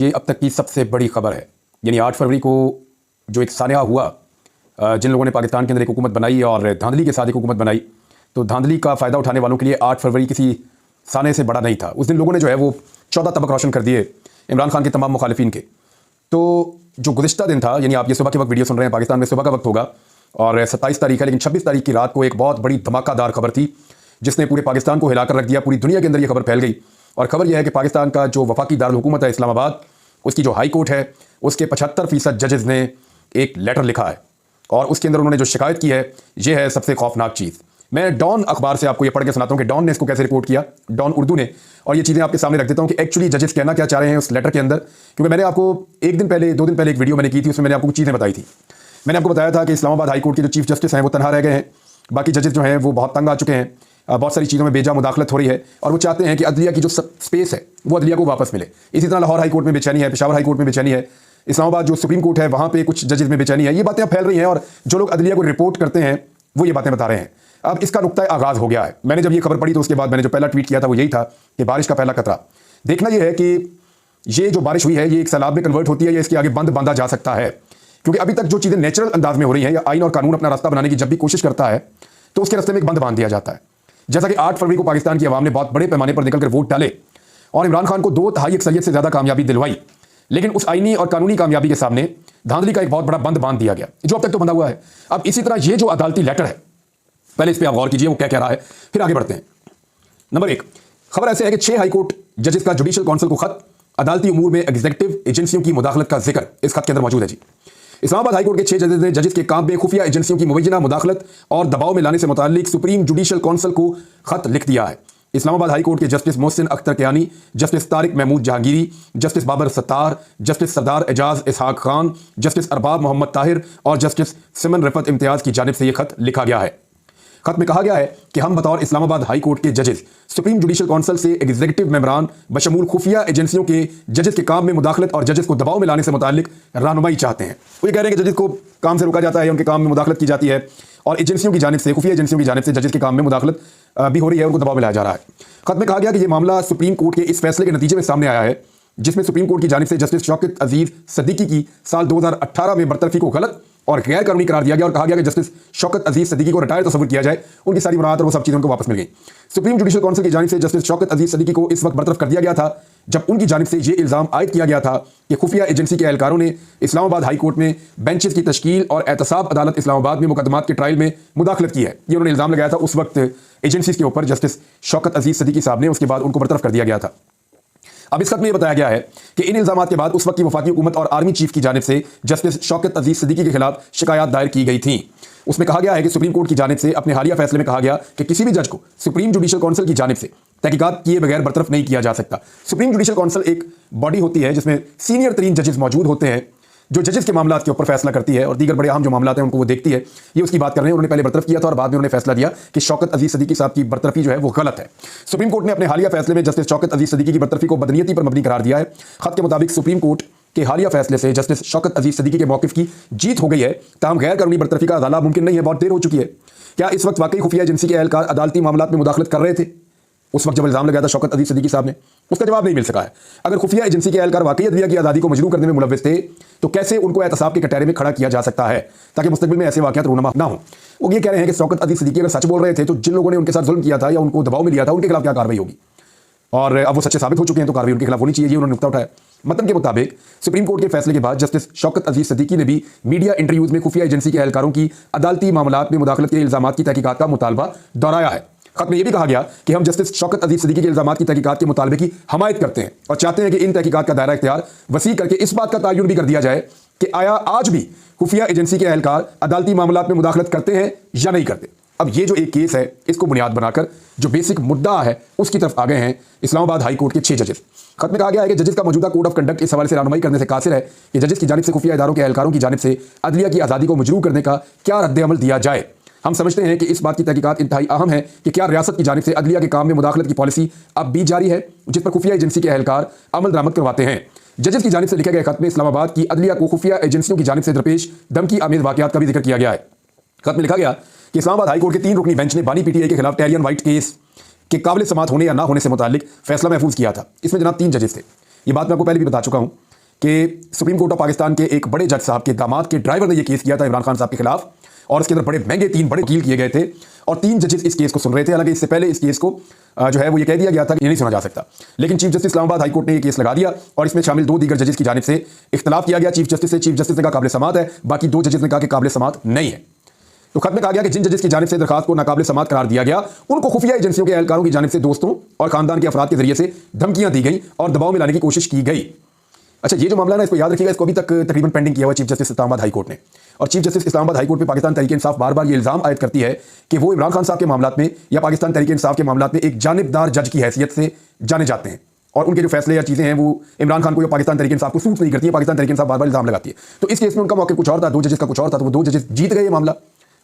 ये अब तक की सबसे बड़ी खबर है। यानी 8 फरवरी को जो एक सानहा हुआ, जिन लोगों ने पाकिस्तान के अंदर एक हुकूमत बनाई और धांधली के साथ एक हुकूमत बनाई, तो धांधली का फ़ायदा उठाने वालों के लिए 8 फरवरी किसी साने से बड़ा नहीं था। उस दिन लोगों ने जो है वो 14 तबक रोशन कर दिए इमरान खान के तमाम मुखालिफिन के। तो जो गुज़िश्ता दिन था, यानी आप ये सुबह के वक्त वीडियो सुन रहे हैं, पाकिस्तान में सुबह का वक्त होगा और 27 तारीख है, लेकिन 26 तारीख की रात को एक बहुत बड़ी धमाकादार खबर थी जिसने पूरे पाकिस्तान को हिलाकर रख दिया। पूरी दुनिया के अंदर ये खबर फैल गई और खबर यह है कि पाकिस्तान का जो वफाकी दारुल हुकूमत है इस्लामाबाद, उसकी जो हाई कोर्ट है, उसके 75% जजेस ने एक लेटर लिखा है और उसके अंदर उन्होंने जो शिकायत की है, ये है सबसे खौफनाक चीज़। मैं डॉन अखबार से आपको ये पढ़ के सुनाता हूँ कि डॉन ने इसको कैसे रिपोर्ट किया, डॉन उर्दू ने, और ये चीज़ें आपके सामने रख देता हूँ कि एक्चुअली जजेस कहना क्या चाह रहे हैं उस लेटर के अंदर। क्योंकि मैंने आपको 1 दिन पहले 2 दिन पहले एक वीडियो मैंने की थी, उसमें मैंने आपको कुछ चीज़ें बताई थी। मैंने आपको बताया था कि इस्लामाबाद हाई कोर्ट के जो चीफ जस्टिस हैं वो तनहा रह गए हैं, बाकी जजेस जो हैं वो बहुत तंग आ चुके हैं, बहुत सारी चीज़ों में बेजा मुदाखलत हो रही है और वो चाहते हैं कि अदलिया की जो स्पेस है वो अदलिया को वापस मिले। इसी तरह लाहौर हाई कोर्ट में बेचैनी है, पेशावर हाई कोर्ट में बेचैनी है, इस्लामाबाद जो सुप्रीम कोर्ट है वहाँ पे कुछ जजेस में बेचैनी है। ये बातें फैल रही हैं और जो लोग अदलिया को रिपोर्ट करते हैं वो ये बातें बता रहे हैं। अब इसका नुक्ता आगाज़ हो गया है। मैंने जब ये खबर पढ़ी तो उसके बाद मैंने जो पहला ट्वीट किया था वो यही था कि बारिश का पहला खतरा देखना ये है कि ये जो बारिश हुई है ये एक सैलाब में कन्वर्ट होती है या इसके आगे बंद बांधा जा सकता है। क्योंकि अभी तक जो चीज़ें नेचुरल अंदाज में हो रही हैं या आइन और कानून अपना रास्ता बनाने की जब भी कोशिश करता है तो उसके रास्ते में एक बंद बांध दिया जाता है। जैसा कि 8 फरवरी को पाकिस्तान की आवाम ने बहुत बड़े पैमाने पर निकलकर वोट डाले और इमरान खान को 2/3 अक्सरियत से ज़्यादा कामयाबी दिलवाई, लेकिन उस आईनी और कानूनी कामयाबी के सामने धांधली का एक बहुत बड़ा बंद बांध दिया गया जो अब तक तो बंधा हुआ है। अब इसी तरह ये जो अदालती लेटर है, पहले इस पर आप गौर कीजिए वो क्या कह रहा है, फिर आगे बढ़ते हैं। नंबर 1 खबर ऐसे है कि 6 हाईकोर्ट जजेस का जुडिशल काउंसिल को खत, अदालती उमूर में एग्जीक्यूटिव एजेंसियों की मुदाखलत का जिक्र इस खत के अंदर मौजूद है। जी, इस्लामाबाद हाईकोर्ट के 6 जजेस ने जजेस के काम में खुफिया एजेंसियों की मुबैना मुदाखलत और दबाव में लाने से मुताल्लिक सुप्रीम जुडिशल काउंसिल को खत लिख दिया है। इस्लामाबाद हाईकोर्ट के justice Mohsin Akhtar Kiyani, justice Tariq Mahmood Jahangiri, justice Babar Sattar, justice Sardar Ejaz Ishaq Khan, justice Arbab Mohammad Tahir और जस्टिस सिमन रफत इम्तियाज की जानिब से यह खत लिखा गया है। खत में कहा गया है कि हम बतौर इस्लामाबाद हाई कोर्ट के जजेस सुप्रीम जुडिशल काउंसिल से एग्जीक्यूटिव मेंबरान बशमूल खुफिया एजेंसियों के जजेस के काम में मुदाखलत और जजेस को दबाव में लाने से मुताल्लिक रहनुमाई चाहते हैं। वो ये कह रहे हैं कि जजेस को काम से रोका जाता है, उनके काम में मुदाखलत की जाती है और एजेंसियों की जानिब से, खुफिया एजेंसियों की जानिब से जजेस के काम में मुदाखलत भी हो रही है, उनको दबाव में लाया जा रहा है। खत में कहा गया कि यह मामला सुप्रीम कोर्ट के इस फैसले के नतीजे में सामने आया है जिसमें सुप्रीम कोर्ट की जानिब से जस्टिस शौकत अजीज सिद्दीकी की साल 2018 में बरतरफी को गलत और गैर कानूनी करार दिया गया और कहा गया कि जस्टिस शौकत अजीज सिद्दीकी को रिटायर तस्वीर किया जाए, उनकी सारी मुराद और वो सब चीज़ें उनको वापस मिल गई। सुप्रीम जुडिशल काउंसिल की जानिब से जस्टिस शौकत अजीज सिद्दीकी को इस वक्त बरतरफ कर दिया गया था जब उनकी जानिब से ये इल्ज़ाम आयद किया गया था कि खुफिया एजेंसी के एहलकारों ने इस्लामाबाद हाई कोर्ट में बेंचेस की तश्कील और एहतसाब अदालत इस्लामाबाद में मुकदमात के ट्रायल में मुदाखलत की है। ये उन्होंने इल्ज़ाम लगाया था उस वक्त एजेंसीज के ऊपर जस्टिस शौकत अजीज सिद्दीकी साहब ने, उसके बाद उनको बरतरफ कर दिया गया था। अब इस खत में यह बताया गया है कि इन इल्जामात के बाद उस वक्त की वफाकी हुकूमत और आर्मी चीफ की जानिब से जस्टिस शौकत अजीज सिद्दीकी के खिलाफ शिकायत दायर की गई थी। उसमें कहा गया है कि सुप्रीम कोर्ट की जानिब से अपने हालिया फैसले में कहा गया कि किसी भी जज को सुप्रीम जुडिशल काउंसिल की जानिब से तहकीकात किए बगैर बरतरफ नहीं किया जा सकता। सुप्रीम जुडिशल काउंसिल एक बॉडी होती है जिसमें सीनियर तरीन जजेस मौजूद होते हैं जो जजेस के मामलों के ऊपर फैसला करती है और दीगर बड़े अहम जो मामला हैं उनको वो देखती है। ये उसकी बात कर रहे हैं। उन्होंने पहले बरतरफ किया था और बाद में उन्होंने फैसला दिया कि शौकत अजीज सिद्दीकी साहब की बरतरफी जो है वो गलत है। सुप्रीम कोर्ट ने अपने हालिया फैसले में जस्टिस शौकत अजीज सिद्दीकी की बरतरफी को बदनीयती पर मबनी करार दिया है। खत के मुताबिक सुप्रीम कोर्ट के हालिया फैसले से जस्टिस शौकत अजीज सिद्दीकी के मौक़िफ़ की जीत हो गई है, ताहम गैर कानूनी बरतरफी का अदाला मुमकिन नहीं है, बहुत देर हो चुकी है। क्या इस वक्त वाकई खुफिया एजेंसी के एहलकार अदालती मामलात में मुदाखलत कर रहे थे उस वक्त जब इल्ज़ाम लगाया था शौकत अजीज सिद्दीकी साहब ने? उसका जवाब नहीं मिल सका है। अगर खुफिया एजेंसी के एहलकार वाकई अदलिया की आज़ादी को मजरू करने में मुलव्विस थे तो कैसे उनको एहतसाब के कटहरे में खड़ा किया जा सकता है ताकि मुस्तकबिल में ऐसे वाक़यात रूनमा ना हो? वो ये कह रहे हैं कि शौकत अजीज सिद्दीकी अगर सच बोल रहे थे तो जिन लोगों ने उनके साथ जुल्म किया था या उनको दबाव में लिया था उनके खिलाफ क्या कार्रवाई होगी, और अब वो सच्चे साबित हो चुके हैं तो कार्रवाई उनके खिलाफ होनी चाहिए। ये उन्होंने नुक्ता उठाया। मतन के मुताबिक सुप्रीम कोर्ट के फैसले के बाद जस्टिस शौकत अजीज सिद्दीकी ने भी मीडिया इंटरव्यूज में खुफिया एजेंसी के एहलकारों की अदालती मामलात में मुदाखलत के इल्जामात की तहकीकात का मुतालबा दोहराया है। खत में यह भी कहा गया कि हम जस्टिस शौकत अजीज सिद्दीकी के इल्जामात की तहकीकात के मुतालबे की हमायत करते हैं और चाहते हैं कि इन तहकीकात का दायरा इख्तियार वसी करके इस बात का तयन भी कर दिया जाए कि आया आज भी खुफिया एजेंसी के एहलकार अदालती मामलात में मुदाखलत करते हैं या नहीं करते। अब ये जो एक केस है इसको बुनियाद बनाकर जो बेसिक मुद्दा है उसकी तरफ आ गए हैं इस्लामाबाद हाई कोर्ट के 6 जजेस। खत में कहा गया है कि जजेस का मौजूदा कोड ऑफ कंडक्ट इस हवाले से रहनुमाई करने से कासिर है कि जजेस की जानिब से खुफिया इदारों के एहलकारों की जानिब से अदलिया की आज़ादी को मजरू करने का क्या रद्द-ए-अमल दिया जाए। हम समझते हैं कि इस बात की तहकीकात इंतहाई अहम है कि क्या रियासत की जानिब से अदलिया के काम में मुदाखलत की पॉलिसी अब भी जारी है जिस पर खुफिया एजेंसी के एहलकार अमल दरामद करवाते हैं। जजेस की जानिब से लिखे गए खत में इस्लामाबाद की अदलिया को खुफिया एजेंसियों की जानिब से दरपेश धमकी आमेज वाक़यात का भी जिक्र किया गया है। खत में लिखा गया कि इस्लामाबाद हाई कोर्ट के 3 रुकनी बेंच ने बानी पीटीआई के खिलाफ टैरियन वाइट केस के काबिल समात होने या ना होने से मुताल्लिक फैसला महफूज किया था। इसमें जनाब 3 जजेस थे। ये बात मैं आपको पहले भी बता चुका हूं कि सुप्रीम कोर्ट ऑफ पाकिस्तान के एक बड़े जज साहब के दामाद के ड्राइवर ने यह केस किया था इमरान खान साहब के खिलाफ, और इसके अंदर बड़े महंगे 3 बड़े वकील किए गए थे और 3 जजेस इस केस को सुन रहे थे। हालांकि इससे पहले इस केस को जो है वो ये कह दिया गया था कि ये नहीं सुना जा सकता, लेकिन chief justice Islamabad high court ने ये केस लगा दिया और इसमें शामिल 2 दीगर जजेस की जानिब से इख्तलाफ किया गया चीफ जस्टिस से। चीफ जस्टिस ने कहा काबिल समात है, बाकी 2 जजेस ने कहा कि काबिल समात नहीं है। तो खत में कहा गया कि जिन जजेस की जानिब से दरखास्त को नाकाबिल समात करार दिया गया, उनको खुफिया एजेंसियों के एहलकारों की जानिब से दोस्तों और खानदान के अफराद के जरिए से धमकियां दी गई और दबाव में लाने की कोशिश की गई। अच्छा, ये जो मामला ना, इसको याद रखिएगा, इसको अभी तक तकरीबन पेंडिंग किया हुआ chief justice Islamabad high court ने। और chief justice Islamabad high court पे पाकिस्तान तहरीक इंसाफ बार बार ये इल्जाम आयद करती है कि वो इमरान खान साहब के मामलात में या पाकिस्तान तहरीक इंसाफ के मामलात में एक जानिबदार जज की हैसियत से जाने जाते हैं और उनके जो फैसले या चीजें हैं वो इमरान खान को या पाकिस्तान तहरीक इंसाफ को सूट नहीं करती है। पाकिस्तान तहरीक इंसाफ बार बार इल्जाम लगाती है। तो इस केस में उनका मौके कुछ और था, 2 जजेस का कुछ और था, तो वो 2 जजेस जीत गए।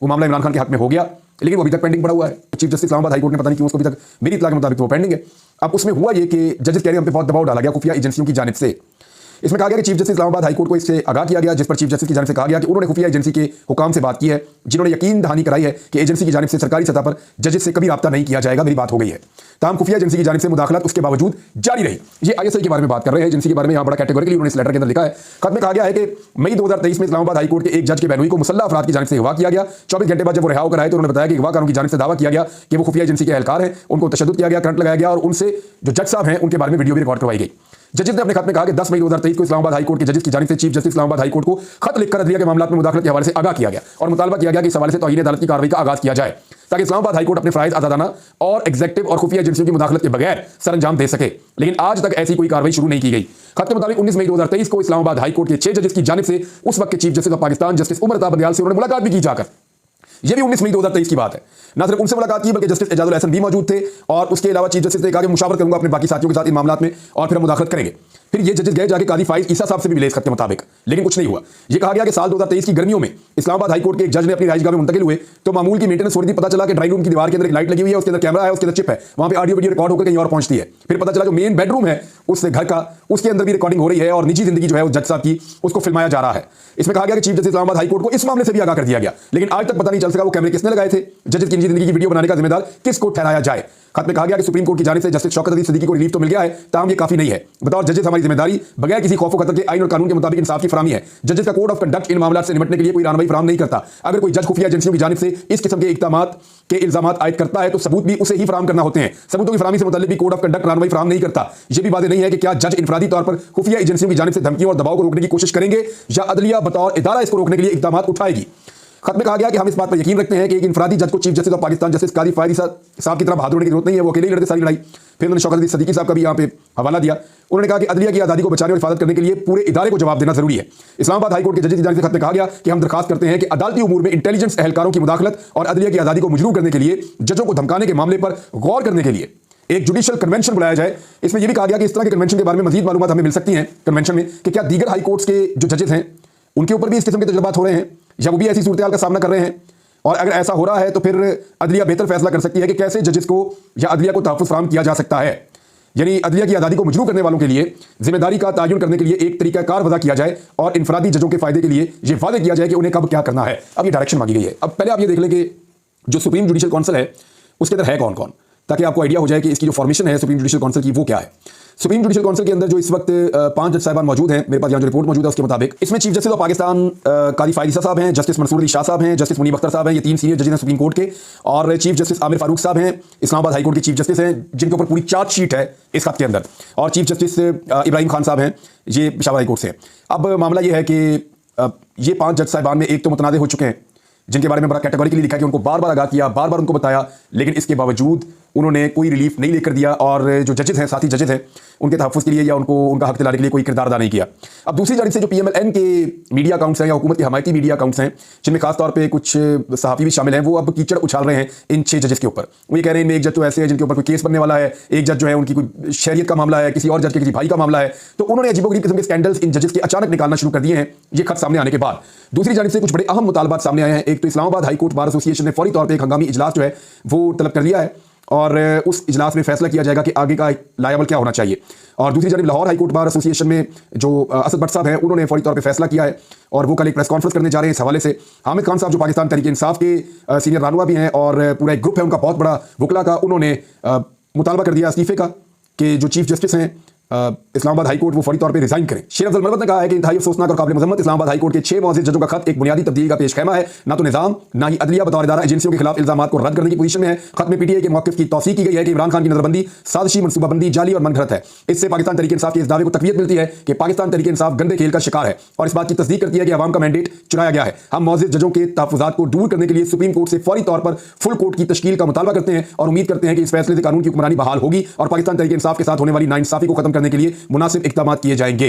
वो मामला इमरान खान के हक में हो गया, लेकिन वो अभी तक पेंडिंग पड़ा हुआ है। Chief justice Islamabad high court ने पता नहीं क्यों उसको अभी तक, मेरी इत्तला के मुताबिक वो पेंडिंग है। अब उसमें हुआ ये कि जजेस कह रहे हैं हम पे बहुत दबाव डाला गया खुफिया एजेंसियों की जानिब से। इसमें कहा गया कि chief justice Islamabad high court को इससे आगाह किया गया, जिस पर चीफ जस्टिस की जानिब से कहा गया कि उन्होंने खुफिया एजेंसी के हुकाम से बात की है, जिन्होंने यकीन दहानी कराई है कि एजेंसी की जानिब से सरकारी सतह पर जजेस से कभी राब्ता नहीं किया जाएगा, मेरी बात हो गई है। ताहम खुफिया एजेंसी की जानिब से मुदाखलत उसके बावजूद जारी रही। ये ISI के बारे में बात कर रहे हैं, एजेंसी के बारे में यहाँ बड़ा कैटेगोरिकली उन्होंने इस लेटर के अंदर लिखा है। खत में कहा गया है कि मई 2023 में इस्लामाबाद हाई कोर्ट के एक जज के बहनोई को मुसल्लह अफराद की जानिब से अगवा किया गया। 24 घंटे बाद जब वो रिहा होकर आए तो उन्होंने बताया कि अगवा कानून की जानिब से दावा किया गया कि वो खुफिया एजेंसी के एहलकार हैं, उनको तशद्दुद किया गया, करंट लगाया गया और उनसे जो जज साहब हैं उनके बारे में वीडियो भी रिकॉर्ड करवाई गई। जजेस ने अपने खत में कहा कि 10 मई 2023 को इस्लामाबाद हाई कोर्ट के जजेस की जानिब से chief justice Islamabad high court को खत लिखकर अदलिया के मामलों में मुदाखलत के हवाले से आगाह किया गया और मुतालबा किया गया कि इस हवाले से तौहीन अदालत की कार्रवाई का आगाज किया जाए ताकि इस्लामाबाद हाई कोर्ट अपने फराइज आजादाना और एग्जीक्यूटिव और खुफिया एजेंसियों की मुदाखलत के बगैर सरंजाम दे सके। लेकिन आज तक ऐसी कोई कार्रवाई शुरू नहीं की गई। खत के मुताबिक 19 मई 2023 को इस्लामाबाद हाई कोर्ट के 6 जजेस की जानिब से उस वक्त के chief justice of Pakistan justice Umar Ata Bandial से उन्होंने मुलाकात भी की जाकर। यह भी 19 मई 2023 की बात है। ना सिर्फ उनसे मुलाकात की बल्कि जस्टिस एजाजुल हसन भी मौजूद थे और उसके अलावा चीफ जस्टिस ने कहा कि मुशावरत करूंगा अपने बाकी साथियों के साथ इन मामलों में और फिर हम मुदाखलत करेंगे। फिर ये जजेस गए जाके कादी फाइज ईसा साहब से भी मिले इस खत के मुताबिक, लेकिन कुछ नहीं हुआ। यह कहा गया कि साल 2023 की गर्मियों में इस्लामाबाद हाई कोर्ट के एक जज ने अपनी राइजगाह में मुंतकिल हुए तो मामूल की मेंटेनेंस हो रही थी। पता चला कि ड्राइंग रूम की दीवार के अंदर एक लाइट लगी हुई है, उसके अंदर कैमरा है, उसके अंदर चिप है, वहां पे ऑडियो वीडियो रिकॉर्ड होकर कहीं और पहुंचती है। फिर पता चला जो मेन बेडरूम है उस घर का, उसके अंदर भी रिकॉर्डिंग हो रही है और निजी जिंदगी जो है वो जज साहब की उसको फिल्माया जा रहा है। इसमें कहा गया कि chief justice Islamabad high court को इस मामले से भी आगाह कर दिया गया, लेकिन आज तक पता नहीं चल सका वो कैमरे किसने लगाए थे, जजेस की निजी जिंदगी की वीडियो बनाने का जिम्मेदार किसको ठहराया जाए। खत में कहा गया कि सुप्रीम कोर्ट की जानिब से जस्टिस शौकत अली सिद्दीकी को रिलीफ तो मिल गया है, ताहम ये काफी नहीं है। बतौर जजेस हमारी जिम्मेदारी बगैर किसी खौफ खतर के आईन और कानून के मुताबिक इंसाफ की फरामी है। जजेस का कोड ऑफ कंडक्ट इन मामलों से निपटने के लिए कोई रानवाई फराम नहीं करता। अगर कोई जज खुफिया एजेंसियों की जानिब से इस किस्म के इक़दामात के इल्जामात आयद करता है तो सबूत भी उसे ही फराम करना होते हैं। सबूतों की फरामी से मुताल्लिक भी कोड ऑफ कंडक्ट रानवाई फराम नहीं करता। यह भी वाज़ेह नहीं है कि क्या जज इनफरादी तौर पर खुफिया एजेंसियों की जानिब से धमकियों और दबाव को रोकने की कोशिश करेंगे या अदलिया बतौर इदारा इसको रोकने के लिए इक़दामात उठाएगी। खत में कहा गया कि हम इस बात पर यकीन रखते हैं कि एक इनफरादी जज को chief justice of Pakistan justice Qazi Faez साहब की तरफ हाथ जोड़ने की जरूरत नहीं है, वो अकेले ही लड़ते सारी लड़ाई। फिर उन्होंने शौकत अली सिद्दीकी साहब का भी यहाँ पे हवाला दिया। उन्होंने कहा कि अदलिया की आज़ादी को बचाने और हिफाजत करने के लिए पूरे इदारे को जवाब देना जरूरी है। इस्लामाबाद हाई कोर्ट के जजेस की जानिब से खत में कहा गया कि हम दरखास्त करते हैं कि अदालती उमूर में इंटेलिजेंस एहलकारों की मुदाखलत और अदलिया की आज़ादी को मजरूह करने के लिए जजों को धमकाने के मामले पर गौर करने के लिए एक जुडिशियल कन्वेंशन बुलाया जाए। इसमें यह भी कहा गया कि इस तरह के कन्वेंशन के बारे में मजीद मालूमात हमें मिल सकती हैं कन्वेंशन में कि क्या दीगर हाई कोर्ट्स के जो जजेस हैं उनके ऊपर भी इस किस्म के तजुर्बात हो रहे हैं या वो भी ऐसी सूरत का सामना कर रहे हैं, और अगर ऐसा हो रहा है तो फिर अदलिया बेहतर फैसला कर सकती है कि कैसे जजेस को या अदलिया को तहफ़्फ़ुज़ फराहम किया जा सकता है। यानी अदलिया की आज़ादी को मजरूह करने वालों के लिए जिम्मेदारी का तयन करने के लिए एक तरीकाकार वज़ा किया जाए और इनफरादी जजों के फायदे के लिए यह वादे किया जाए कि उन्हें कब क्या करना है। अब ये डायरेक्शन मांगी गई है। अब पहले आप ये देख लें कि जो सुप्रीम जुडिशियल काउंसिल है उसके अंदर है कौन कौन, ताकि आपको आइडिया हो जाए कि इसकी जो फॉर्मेशन है सुप्रीम जुडिशियल काउंसिल की वो क्या है। सुप्रीम जुडिशियल काउंसिल के अंदर जो इस वक्त 5 जज साहिबान मौजूद हैं, मेरे पास यहाँ जो रिपोर्ट मौजूद है उसके मुताबिक इसमें चीफ जस्टिस ऑफ पाकिस्तान कादी फायद ईसा साहब हैं, जस्टिस मंसूर अली शाह साहब हैं, जस्टिस मुनीब अख्तर साहब हैं, ये 3 सीनियर जजेस हैं सुप्रीम कोर्ट के, और चीफ जस्टिस आमिर फारूक साहब हैं इस्लामाबाद हाई कोर्ट के चीफ जस्टिस हैं जिनके ऊपर पूरी चार्जशीट है इस खत के अंदर, और चीफ जस्टिस इब्राहिम खान साहब हैं, ये पेशावर हाई कोर्ट से। अब मामला ये है कि ये 5 जज साहिबान में एक तो मुतनाज़ हो चुके हैं जिनके बारे में बड़ा कैटेगोरिकली लिखा कि उनको बार बार आगाह किया, बार बार उनको बताया, लेकिन इसके बावजूद उन्होंने कोई रिलीफ नहीं लेकर दिया और जो जजेस हैं, साथी जजेस हैं, उनके तहफ़्फ़ुज़ के लिए या उनका हक दिलाने के लिए कोई किरदार अदा नहीं किया। अब दूसरी जानिब से जो PMLN के मीडिया अकाउंट्स हैं या हुकूमत के हमायती मीडिया अकाउंट्स हैं जिनमें खास तौर पे कुछ सहाफ़ी भी शामिल हैं, वो अब कीचड़ उछाल रहे हैं इन 6 जजेस के ऊपर। वो ये कह रहे हैं एक जज तो ऐसे है जिनके ऊपर कोई केस बनने वाला है, एक जज जो है उनकी कोई शहरियत का मामला है, किसी और जज के किसी भाई का मामला है, तो उन्होंने अजीबोगरीब किस्म के स्कैंडल्स इन जजेस के अचानक निकालना शुरू कर दिए हैं ये खत सामने आने के बाद। दूसरी जानिब से कुछ बड़े अहम मुतालबात सामने आए हैं। एक तो Islamabad high court bar association ने फौरी तौर पर एक हंगामी इजलास जो है वो तलब कर लिया है और उस इजलास में फैसला किया जाएगा कि आगे का लायबल क्या होना चाहिए। और दूसरी जानिब Lahore high court bar association में जो असद भट्ट साहब हैं उन्होंने फौरी तौर पे फैसला किया है और वो कल एक प्रेस कॉन्फ्रेंस करने जा रहे हैं इस हवाले से। हामिद खान साहब जो पाकिस्तान तहरीक इंसाफ के सीनियर रहनुमा भी हैं और पूरा एक ग्रुप है उनका बहुत बड़ा वकला का, उन्होंने मुतालबा कर दिया इस्तीफे का कि जो चीफ जस्टिस हैं इस्लामाबाद हाईकोर्ट वो फौरी तौर पर रिजाइन करें। शेर अफजल मरवत ने कहा है कि इंतहाई अफसोसनाक और काबिल मजम्मत इस्लामाबाद हाईकोर्ट के 6 मुअज़्ज़िज़ जजों का खत एक बुनियादी तब्दीली का पेशखैमा है। ना तो निजाम ना ही अदलिया बतौर इदारा एजेंसियों के खिलाफ इल्जामात को रद्द करने की पोजीशन में है। खत में पीटीआई के मौक़िफ़ की तौसीक़ की गई है कि इमरान खान की नजरबंदी साजिशी मनसूबाबंदी जाली और मनगढ़ंत है। इससे पाकिस्तान तहरीक इंसाफ के इस दावे को तक़वियत मिलती है कि पाकिस्तान तहरीक इंसाफ गंदे खेल का शिकार है और इस बात की तस्दीक करती है कि अवाम का मैंडेट चुराया गया है। हम मुअज़्ज़िज़ जजों के तहफ़्फ़ुज़ात को दूर करने के लिए सुप्रीम कोर्ट से फौरी तौर पर फुल कोर्ट की तश्कील का मुतालबा करते हैं और उम्मीद करते हैं कि इस फैसले से कानून की हुक्मरानी बहाल होगी और पाकिस्तान तहरीक इंसाफ के साथ होने वाली नाइंसाफी को खत्म करने के लिए मुनासिब इक़दाम किए जाएंगे।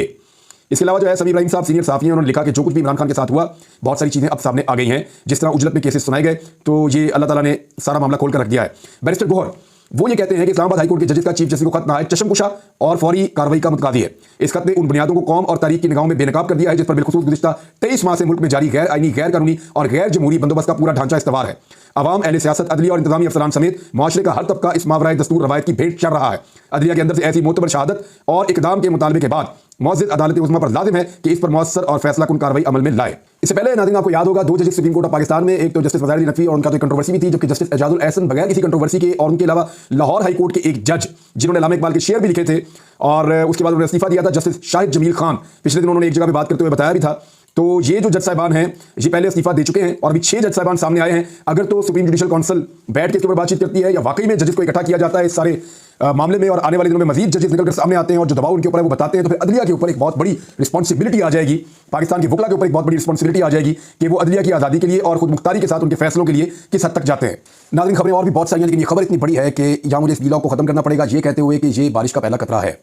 इसके अलावा जो है समीर इब्राहिम साहब सीनियर साहब हैं, उन्होंने लिखा कि जो कुछ भी इमरान खान के साथ हुआ बहुत सारी चीज़ें अब सामने आ गई हैं। जिस तरह उजलत में केसेस सुनाए गए तो ये अल्लाह ताला ने सारा मामला खोल कर रख दिया है। बैरिस्टर गौहर वो ये कहते हैं कि इस्लामाबाद हाईकोर्ट के जजेस का चीफ जस्टिस को खत नहायत चशमकुशा और फौरी कार्रवाई का मुतकादी है। इस खत ने उन बुनियादों को कौम और तारीख की निगाहों में बेनकाब कर दिया है जिस पर बिलखुसूस गुज़िश्ता 23 माह से मुल्क में जारी गैर आईनी, गैर कानूनी और गैर जमहूरी बंदोबस्त का पूरा ढांचा इस्तवार है। अवाम, अहले सियासत, अदलिया और इंतजामी अफसरान समेत माशरे का हर तबका इस मावराए दस्तूर रवायत की भेंट चढ़ रहा है। अदलिया के अंदर से ऐसी मोतबर शहादत और इकदाम के मुतालबे के बाद मुअज़्ज़िज़ अदालत उज़्मा पर लाजिम है कि इस पर मौसर और फैसला कुन कार्रवाई अमल में लाए। इससे पहले नाज़रीन आपको याद होगा 2 जजेस सुप्रीम कोर्ट ऑफ पाकिस्तान में, एक तो जस्टिस वज़ीर अली नकवी और उनका तो कंट्रोवर्सी भी थी, जबकि जस्टिस एजाजुल एहसन बगैर किसी कंट्रोवर्सी के, और उनके अलावा लाहौर हाई कोर्ट के एक जज जिन्होंने अल्लामा इकबाल के शेर भी लिखे थे और उसके बाद उन्होंने इस्तीफा दिया था, जस्टिस शाहिद जमील खान, पिछले दिन उन्होंने एक जगह पर बात करते हुए बताया भी था। तो ये जो जज साहिबान हैं ये पहले इस्तीफा दे चुके हैं और अभी 6 जज साहिबान सामने आए हैं। अगर तो सुप्रीम जुडिशल काउंसिल बैठ के इसके ऊपर बातचीत करती है या वाकई में जजेस को इकट्ठा किया जाता है इस सारे मामले में और आने वाले दिनों में मजीद जजेस निकलकर सामने आते हैं और जो दबाव उनके ऊपर है वो बताते हैं, तो फिर अदलिया के ऊपर एक बहुत बड़ी रिस्पॉन्सिबिलिटी आ जाएगी, पाकिस्तान के वकला के ऊपर एक बहुत बड़ी रिस्पॉन्सिबिलिटी आ जाएगी कि वो अदलिया की आज़ादी के लिए और खुद मुख्तारी के साथ उनके फैसलों के लिए किस हद तक जाते हैं। नाज़रीन खबरें और भी बहुत सारी हैं, लेकिन ये खबर इतनी बड़ी है कि या मुझे इस वीलॉग को खत्म करना पड़ेगा ये कहते हुए कि ये बारिश का पहला खतरा है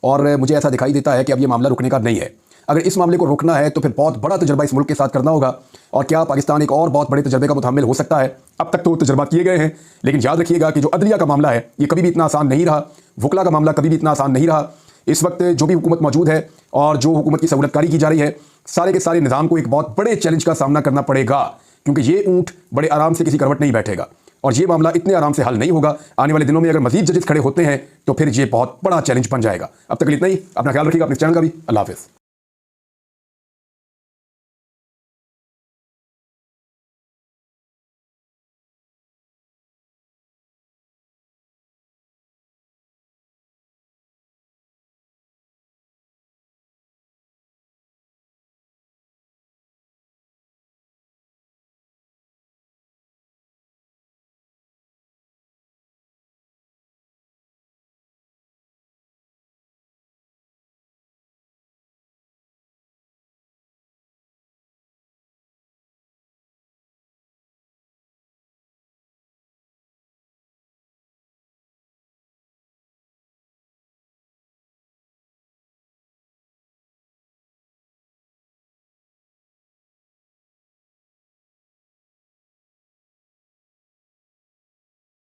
और मुझे ऐसा दिखाई देता है कि अब ये मामला रुकने का नहीं है। अगर इस मामले को रोकना है तो फिर बहुत बड़ा तजर्बा इस मुल्क के साथ करना होगा और क्या पाकिस्तान एक और बहुत बड़े तजर्बे का मुतहम्मिल हो सकता है। अब तक तो तजर्बा किए गए हैं, लेकिन याद रखिएगा कि जो अदलिया का मामला है ये कभी भी इतना आसान नहीं रहा, वकला का मामला कभी भी इतना आसान नहीं रहा। इस वक्त जो भी हुकूमत मौजूद है और जो हुकूमत की सहूलतकारी की जा रही है, सारे के सारे निज़ाम को एक बहुत बड़े चैलेंज का सामना करना पड़ेगा, क्योंकि ये ऊँट बड़े आराम से किसी करवट नहीं बैठेगा और ये मामला इतने आराम से हल नहीं होगा। आने वाले दिनों में अगर मजीद जजेस खड़े होते हैं तो फिर ये बहुत बड़ा चैलेंज बन जाएगा। अब तक इतना ही, अपना ख्याल रखिएगा, अपने चैनल का भी। अल्लाह हाफ़िज़।